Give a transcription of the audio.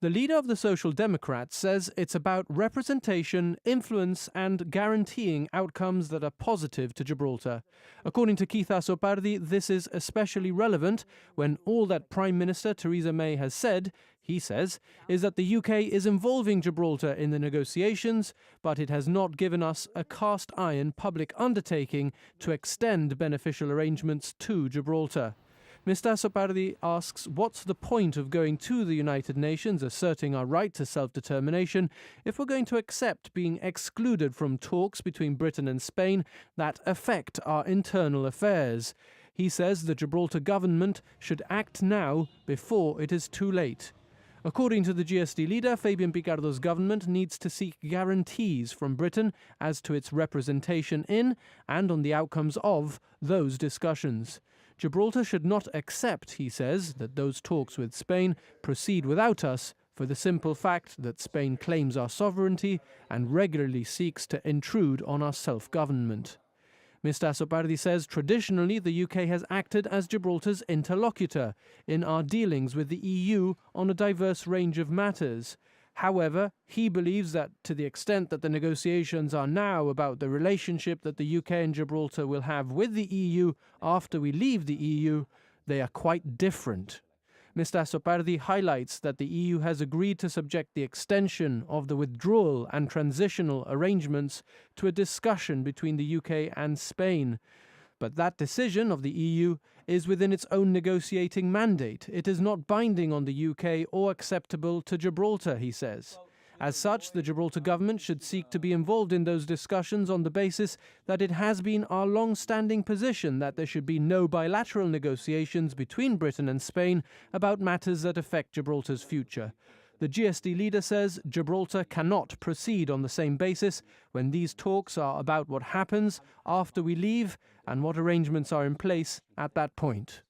The leader of the Social Democrats says it's about representation, influence, and guaranteeing outcomes that are positive to Gibraltar. According to Keith Azopardi, this is especially relevant when all that Prime Minister Theresa May has said, he says, is that the UK is involving Gibraltar in the negotiations, but it has not given us a cast-iron public undertaking to extend beneficial arrangements to Gibraltar. Mr. Azopardi asks what's the point of going to the United Nations asserting our right to self-determination if we're going to accept being excluded from talks between Britain and Spain that affect our internal affairs. He says the Gibraltar government should act now before it is too late. According to the GSD leader, Fabian Picardo's government needs to seek guarantees from Britain as to its representation in and on the outcomes of those discussions. Gibraltar should not accept, he says, that those talks with Spain proceed without us for the simple fact that Spain claims our sovereignty and regularly seeks to intrude on our self-government. Mr. Azopardi says traditionally the UK has acted as Gibraltar's interlocutor in our dealings with the EU on a diverse range of matters. However, he believes that to the extent that the negotiations are now about the relationship that the UK and Gibraltar will have with the EU after we leave the EU, they are quite different. Mr. Azopardi highlights that the EU has agreed to subject the extension of the withdrawal and transitional arrangements to a discussion between the UK and Spain. But that decision of the EU is within its own negotiating mandate. It is not binding on the UK or acceptable to Gibraltar, he says. As such, the Gibraltar government should seek to be involved in those discussions on the basis that it has been our long-standing position that there should be no bilateral negotiations between Britain and Spain about matters that affect Gibraltar's future. The GSD leader says Gibraltar cannot proceed on the same basis when these talks are about what happens after we leave and what arrangements are in place at that point.